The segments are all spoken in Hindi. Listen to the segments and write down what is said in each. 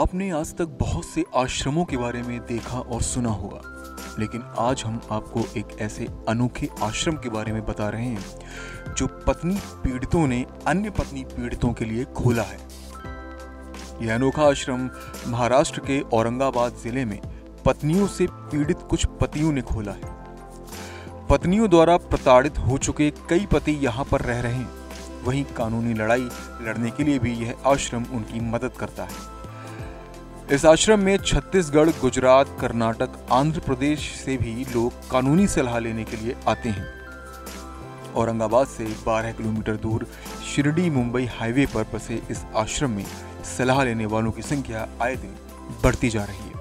आपने आज तक बहुत से आश्रमों के बारे में देखा और सुना होगा, लेकिन आज हम आपको एक ऐसे अनोखे आश्रम के बारे में बता रहे हैं जो पत्नी पीड़ितों ने अन्य पत्नी पीड़ितों के लिए खोला है। यह अनोखा आश्रम महाराष्ट्र के औरंगाबाद जिले में पत्नियों से पीड़ित कुछ पतियों ने खोला है। पत्नियों द्वारा प्रताड़ित हो चुके कई पति यहाँ पर रह रहे हैं। वहीं कानूनी लड़ाई लड़ने के लिए भी यह आश्रम उनकी मदद करता है। इस आश्रम में छत्तीसगढ़, गुजरात, कर्नाटक, आंध्र प्रदेश से भी लोग कानूनी सलाह लेने के लिए आते हैं। औरंगाबाद से 12 किलोमीटर दूर शिरडी मुंबई हाईवे पर बसे इस आश्रम में सलाह लेने वालों की संख्या आए दिन बढ़ती जा रही है।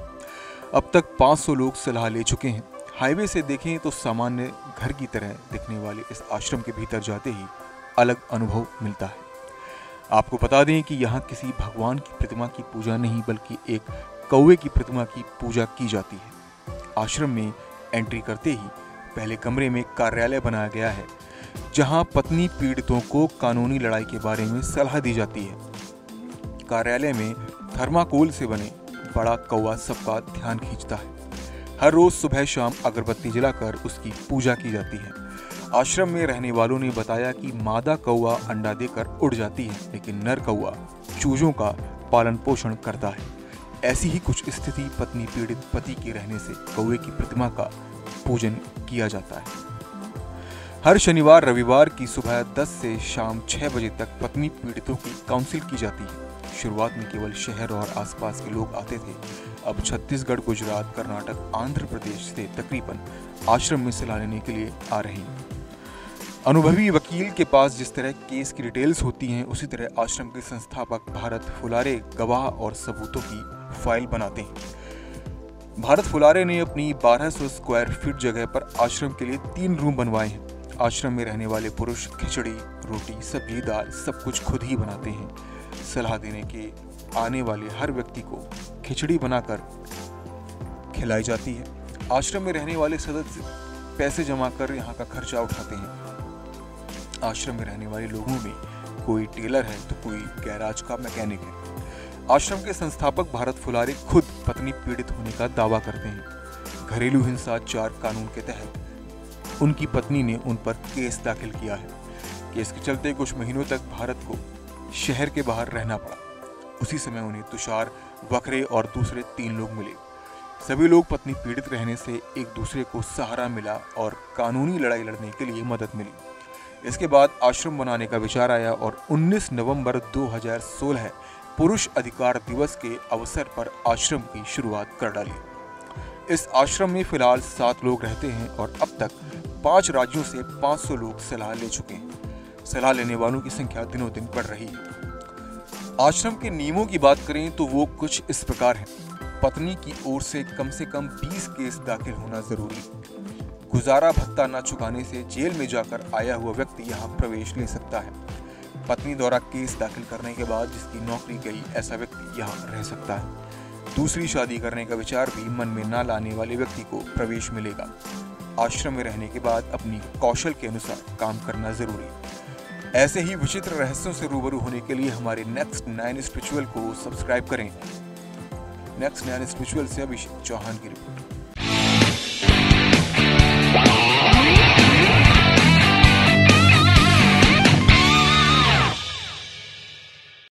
अब तक 500 लोग सलाह ले चुके हैं। हाईवे से देखें तो सामान्य घर की तरह दिखने वाले इस आश्रम के भीतर जाते ही अलग अनुभव मिलता है। आपको बता दें कि यहाँ किसी भगवान की प्रतिमा की पूजा नहीं बल्कि एक कौवे की प्रतिमा की पूजा की जाती है। आश्रम में एंट्री करते ही पहले कमरे में कार्यालय बनाया गया है, जहाँ पत्नी पीड़ितों को कानूनी लड़ाई के बारे में सलाह दी जाती है। कार्यालय में थर्माकोल से बने बड़ा कौवा सबका ध्यान खींचता है। हर रोज सुबह शाम अगरबत्ती जलाकर उसकी पूजा की जाती है। आश्रम में रहने वालों ने बताया कि मादा कौवा अंडा देकर उड़ जाती है, लेकिन नर कौवा चूजों का पालन पोषण करता है। ऐसी ही कुछ स्थिति पत्नी पीड़ित पति के रहने से कौवे की प्रतिमा का पूजन किया जाता है। हर शनिवार रविवार की सुबह 10 से शाम 6 बजे तक पत्नी पीड़ितों की काउंसिल की जाती है। शुरुआत में केवल शहर और आसपास के लोग आते थे। अब छत्तीसगढ़, गुजरात, कर्नाटक, आंध्र प्रदेश से तकरीबन आश्रम में सलाह लेने के लिए आ रही हैं। अनुभवी वकील के पास जिस तरह केस की डिटेल्स होती हैं, उसी तरह आश्रम के संस्थापक भारत फुलारे गवाह और सबूतों की फाइल बनाते हैं। भारत फुलारे ने अपनी 1200 स्क्वायर फीट जगह पर आश्रम के लिए 3 रूम बनवाए हैं। आश्रम में रहने वाले पुरुष खिचड़ी, रोटी, सब्जी, दाल सब कुछ खुद ही बनाते हैं। सलाह देने के आने वाले हर व्यक्ति को खिचड़ी बनाकर खिलाई जाती है। आश्रम में रहने वाले सदस्य पैसे जमा कर यहाँ का खर्चा उठाते हैं। आश्रम में रहने वाले लोगों में कोई टेलर है तो कोई गैराज का मैकेनिक है। आश्रम के संस्थापक भारत फुलारे खुद पत्नी पीड़ित होने का दावा करते हैं। घरेलू हिंसा 4 कानून के तहत उनकी पत्नी ने उन पर केस दाखिल किया है। केस के चलते कुछ महीनों तक भारत को शहर के बाहर रहना पड़ा। उसी समय उन्हें तुषार, वखरे और दूसरे 3 लोग मिले। सभी लोग पत्नी पीड़ित रहने से एक दूसरे को सहारा मिला और कानूनी लड़ाई लड़ने के लिए मदद मिली। इसके बाद आश्रम बनाने का विचार आया और 19 नवंबर 2016 पुरुष अधिकार दिवस के अवसर पर आश्रम की शुरुआत कर डाली। इस आश्रम में फिलहाल 7 लोग रहते हैं और अब तक 5 राज्यों से 500 लोग सलाह ले चुके हैं। सलाह लेने वालों की संख्या दिनों दिन बढ़ रही है। आश्रम के नियमों की बात करें तो वो कुछ इस प्रकार हैं। पत्नी की ओर से कम 20 केस दाखिल होना जरूरी। गुजारा भत्ता न चुकाने से जेल में जाकर आया हुआ व्यक्ति यहाँ प्रवेश ले सकता है। पत्नी द्वारा केस दाखिल करने के बाद जिसकी नौकरी गई, ऐसा व्यक्ति यहाँ रह सकता है। दूसरी शादी करने का विचार भी मन में न लाने वाले व्यक्ति को प्रवेश मिलेगा। आश्रम में रहने के बाद अपनी कौशल के अनुसार काम करना जरूरी। ऐसे ही विचित्र रहस्यों से रूबरू होने के लिए हमारे नेक्स्ट 9 स्पिरिचुअल को सब्सक्राइब करें। नेक्स्ट 9 स्पिरिचुअल से अभिषेक चौहान की रिपोर्ट।